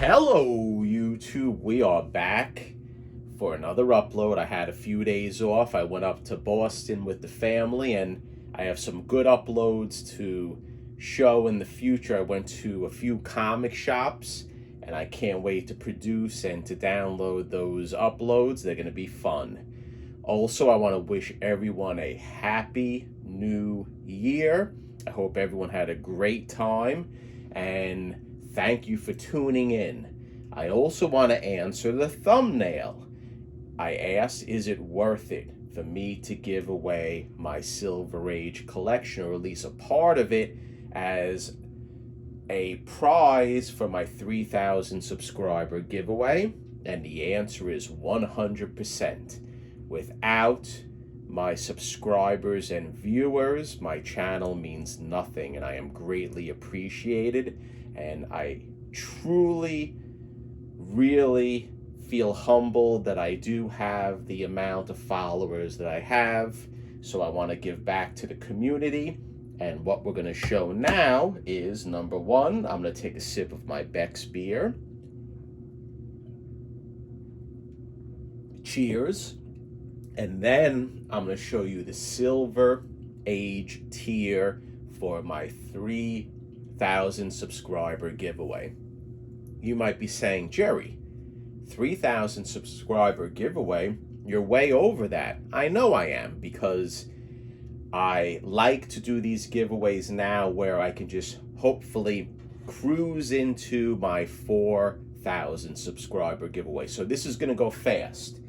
Hello, YouTube. We are back for another upload. I had a few days off. I went up to Boston with the family, and I have some good uploads to show in the future. I went to a few comic shops, and I can't wait to produce and to download those uploads. They're going to be fun. Also, I want to wish everyone a happy new year. I hope everyone had a great time, and thank you for tuning in. I also want to answer the thumbnail. I asked, is it worth it for me to give away my Silver Age collection, or at least a part of it, as a prize for my 3,000 subscriber giveaway? And the answer is 100%. Without my subscribers and viewers, my channel means nothing, and I am greatly appreciated. And I truly, really feel humbled that I do have the amount of followers that I have. So I want to give back to the community. And what we're going to show now is, number one, I'm going to take a sip of my Beck's beer. Cheers. And then I'm going to show you the Silver Age tier for my 3,000 subscriber giveaway. You might be saying, Jerry, 3,000 subscriber giveaway, you're way over that. I know I am, because I like to do these giveaways now where I can just hopefully cruise into my 4,000 subscriber giveaway. So this is going to go fast.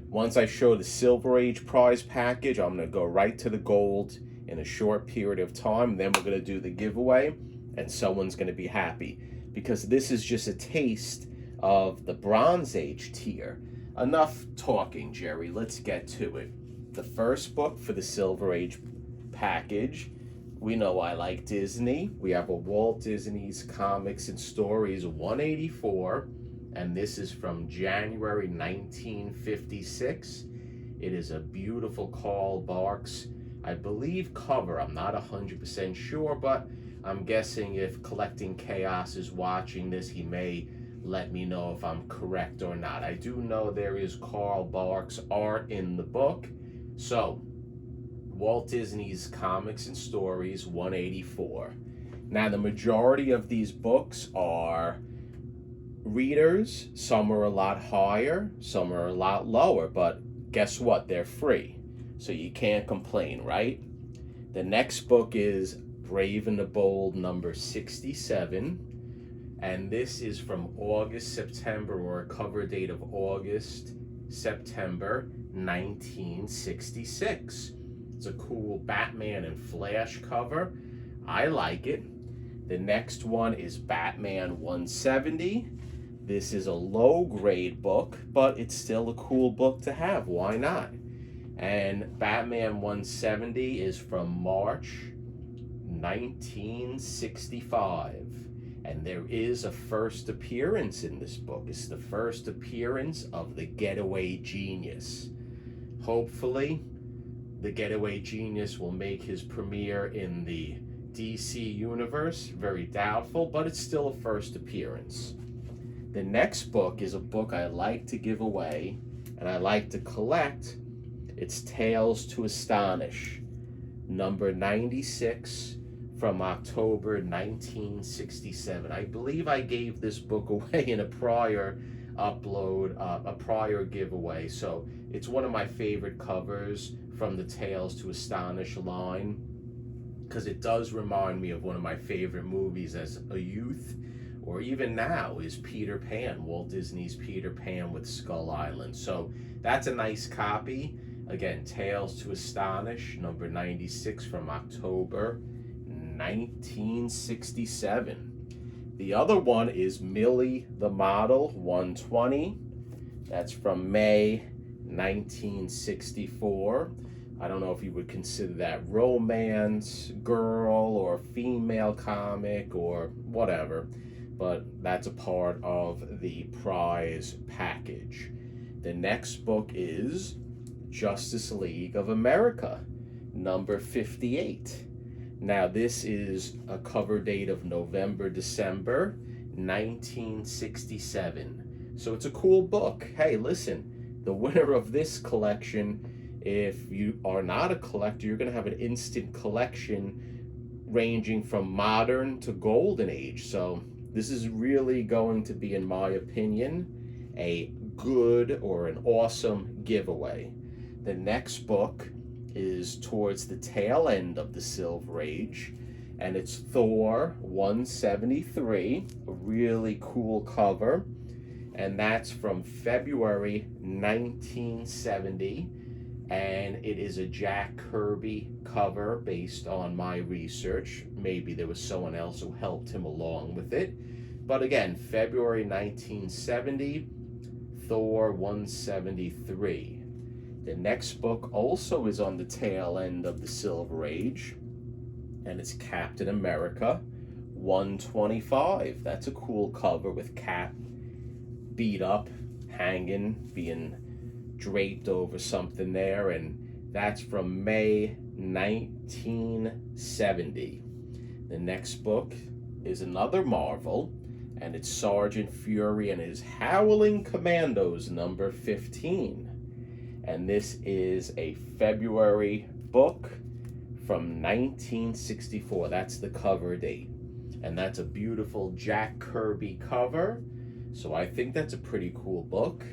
Once I show the Silver Age prize package, I'm going to go right to the gold in a short period of time. Then we're going to do the giveaway, and someone's going to be happy, because this is just a taste of the Bronze Age tier. Enough talking, Jerry. Let's get to it. The first book for the Silver Age package, we know I like Disney. We have a Walt Disney's Comics and Stories 184. And this is from January 1956. It is a beautiful Carl Barks, I believe, cover. I'm not 100% sure, but I'm guessing if Collecting Chaos is watching this, he may let me know if I'm correct or not. I do know there is Carl Barks art in the book. So, Walt Disney's Comics and Stories 184. Now, the majority of these books are readers. Some are a lot higher, some are a lot lower, but guess what? They're free, so you can't complain, right? The next book is Brave and the Bold number 67, and this is from August, September, or a cover date of August, September 1966. It's a cool Batman and Flash cover. I like it. The next one is Batman 170. This is a low-grade book, but it's still a cool book to have. Why not? And Batman 170 is from March 1965. And there is a first appearance in this book. It's the first appearance of the Getaway Genius. Hopefully, the Getaway Genius will make his premiere in the DC universe. Very doubtful, but it's still a first appearance. The next book is a book I like to give away and I like to collect. It's Tales to Astonish, number 96, from October 1967. I believe I gave this book away in a prior upload, a prior giveaway. So it's one of my favorite covers from the Tales to Astonish line, because it does remind me of one of my favorite movies as a youth, or even now, is Peter Pan, Walt Disney's Peter Pan with Skull Island. So that's a nice copy. Again, Tales to Astonish, number 96, from October 1967. The other one is Millie the Model 120. That's from May 1964. I don't know if you would consider that romance, girl, or female comic, or whatever, but that's a part of the prize package. The next book is Justice League of America, number 58. Now, this is a cover date of November, December 1967. So it's a cool book. Hey, listen, the winner of this collection, if you are not a collector, you're going to have an instant collection ranging from modern to golden age. So this is really going to be, in my opinion, a good or an awesome giveaway. The next book is towards the tail end of the Silver Age, and it's Thor 173, a really cool cover, and that's from February 1970, and it is a Jack Kirby cover based on my research. Maybe there was someone else who helped him along with it, but again, February 1970, Thor 173. The next book also is on the tail end of the Silver Age, and it's Captain America 125. That's a cool cover with Cap beat up, hanging, being draped over something there, and that's from May 1970. The next book is another Marvel, and it's Sergeant Fury and his Howling Commandos number 15. And this is a February book from 1964. That's the cover date. And that's a beautiful Jack Kirby cover. So I think that's a pretty cool book.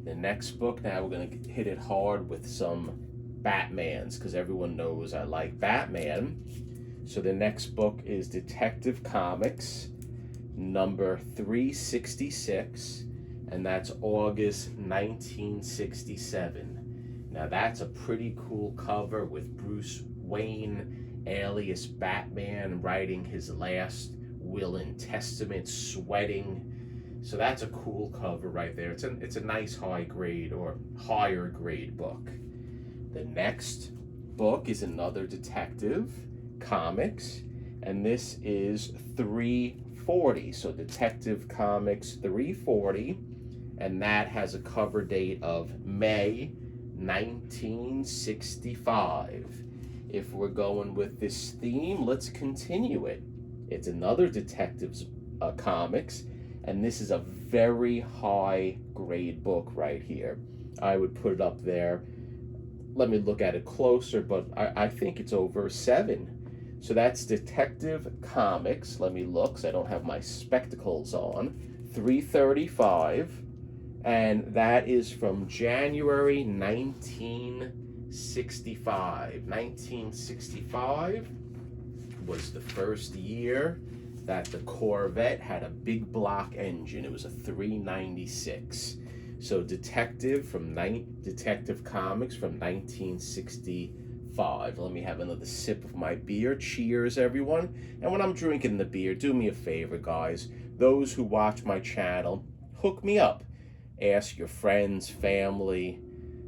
The next book, now we're going to hit it hard with some Batmans, because everyone knows I like Batman. So the next book is Detective Comics number 366. And that's August 1967. Now that's a pretty cool cover with Bruce Wayne, alias Batman, writing his last will and testament, sweating. So that's a cool cover right there. It's a nice high grade or higher grade book. The next book is another Detective Comics, and this is 340. So Detective Comics 340. And that has a cover date of May 1965. If we're going with this theme, let's continue it. It's another Detectives Comics, and this is a very high grade book right here. I would put it up there. Let me look at it closer, but I think it's over 7. So that's Detective Comics. Let me look, because I don't have my spectacles on. 335. And that is from January 1965. 1965 was the first year that the Corvette had a big block engine. It was a 396. So Detective Comics from 1965. Let me have another sip of my beer. Cheers, everyone. And when I'm drinking the beer, do me a favor, guys. Those who watch my channel, hook me up. Ask your friends, family,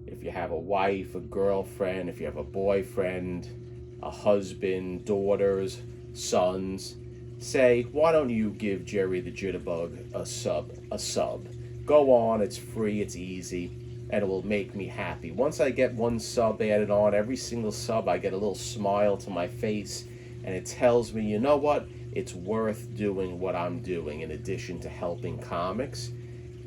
if you have a wife, a girlfriend, if you have a boyfriend, a husband, daughters, sons, say, why don't you give Jerry the Jitterbug a sub? Go on, it's free, it's easy, and it will make me happy. Once I get one sub added on, every single sub, I get a little smile to my face, and it tells me, you know what? It's worth doing what I'm doing in addition to helping comics.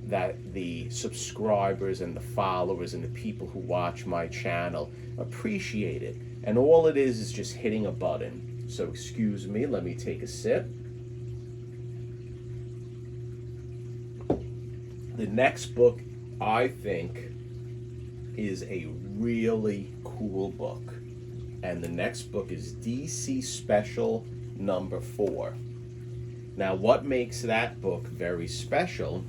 That the subscribers and the followers and the people who watch my channel appreciate it. And all it is just hitting a button. So excuse me, let me take a sip. The next book, I think, is a really cool book. And the next book is DC Special number 4. Now, what makes that book very special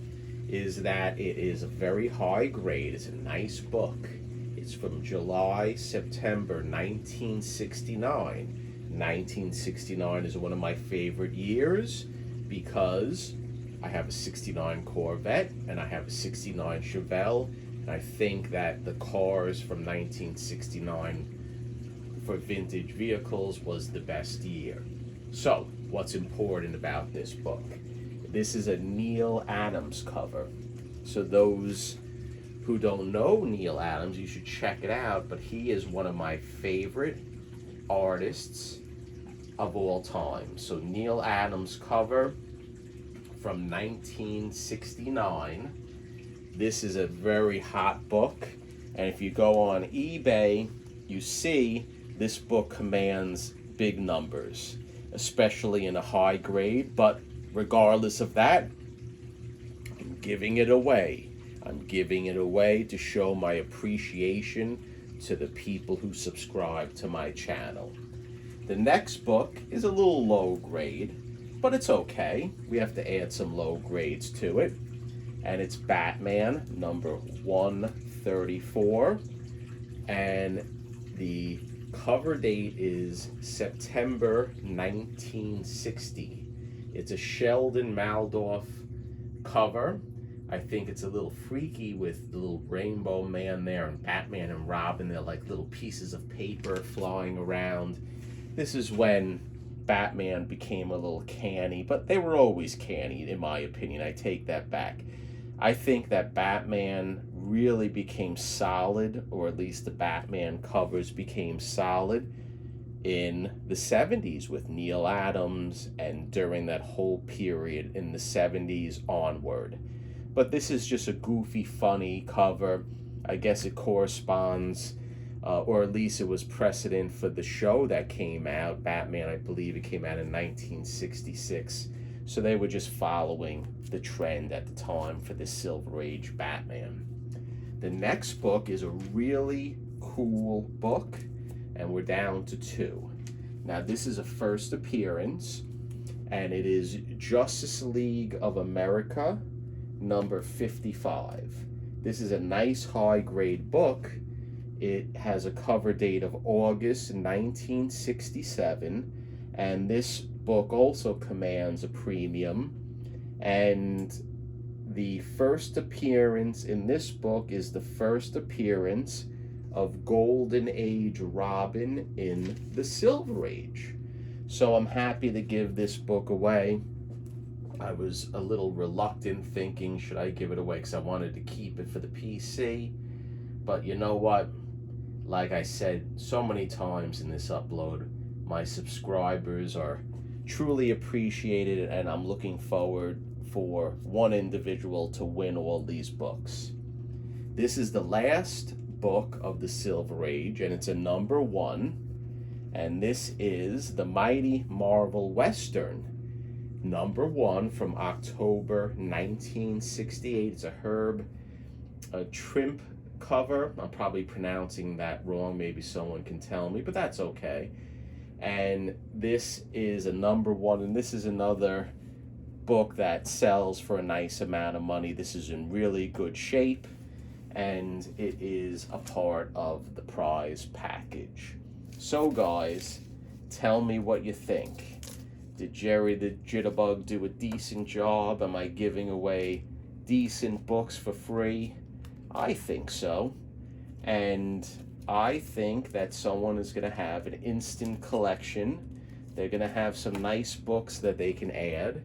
is that it is a very high grade. It's a nice book. It's from September 1969. 1969 is one of my favorite years because I have a 69 Corvette and I have a 69 Chevelle, and I think that the cars from 1969 for vintage vehicles was the best year. So, what's important about this book? This is a Neil Adams cover. So those who don't know Neil Adams, you should check it out, but he is one of my favorite artists of all time. So Neil Adams cover from 1969. This is a very hot book, and if you go on eBay, you see this book commands big numbers, especially in a high grade, but regardless of that, I'm giving it away. I'm giving it away to show my appreciation to the people who subscribe to my channel. The next book is a little low grade, but it's okay. We have to add some low grades to it. And it's Batman number 134. And the cover date is September 1960. It's a Sheldon Maldorf cover. I think it's a little freaky with the little rainbow man there and Batman and Robin. They're like little pieces of paper flying around. This is when Batman became a little canny, but they were always canny, in my opinion. I take that back. I think that Batman really became solid, or at least the Batman covers became solid in the 70s with Neil Adams and during that whole period in the 70s onward. But this is just a goofy, funny cover. I guess it corresponds, or at least it was precedent for the show that came out, Batman. I believe it came out in 1966. So they were just following the trend at the time for the Silver Age Batman. The next book is a really cool book, and we're down to 2. Now, this is a first appearance, and it is Justice League of America, number 55. This is a nice high-grade book. It has a cover date of August 1967, and this book also commands a premium. And the first appearance in this book is the first appearance of Golden Age Robin in the Silver Age. So I'm happy to give this book away. I was a little reluctant, thinking, should I give it away, because I wanted to keep it for the PC. But you know what? Like I said so many times in this upload, my subscribers are truly appreciated, and I'm looking forward for one individual to win all these books. This is the last book of the Silver Age, and it's a number 1. And this is the Mighty Marvel Western, number 1 from October 1968. It's a Herb Trimp cover. I'm probably pronouncing that wrong. Maybe someone can tell me, but that's okay. And this is a number 1, and this is another book that sells for a nice amount of money. This is in really good shape, and it is a part of the prize package. So guys, tell me what you think. Did Jerry the Jitterbug do a decent job? Am I giving away decent books for free? I think so. And I think that someone is going to have an instant collection. They're going to have some nice books that they can add.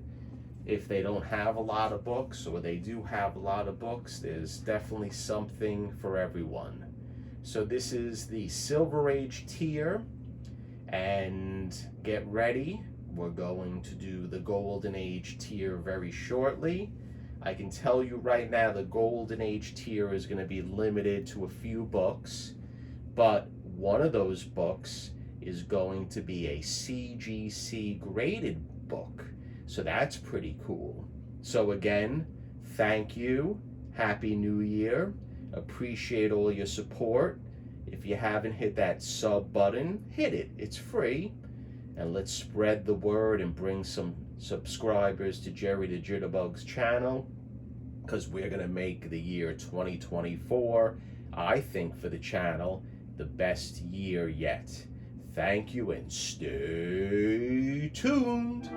If they don't have a lot of books, or they do have a lot of books, there's definitely something for everyone. So this is the Silver Age tier, and get ready. We're going to do the Golden Age tier very shortly. I can tell you right now, the Golden Age tier is going to be limited to a few books, but one of those books is going to be a CGC graded book. So that's pretty cool. So again, thank you. Happy New Year. Appreciate all your support. If you haven't hit that sub button, hit it. It's free. And let's spread the word and bring some subscribers to Jerry the Jitterbug's channel, because we're going to make the year 2024, I think, for the channel, the best year yet. Thank you, and stay tuned.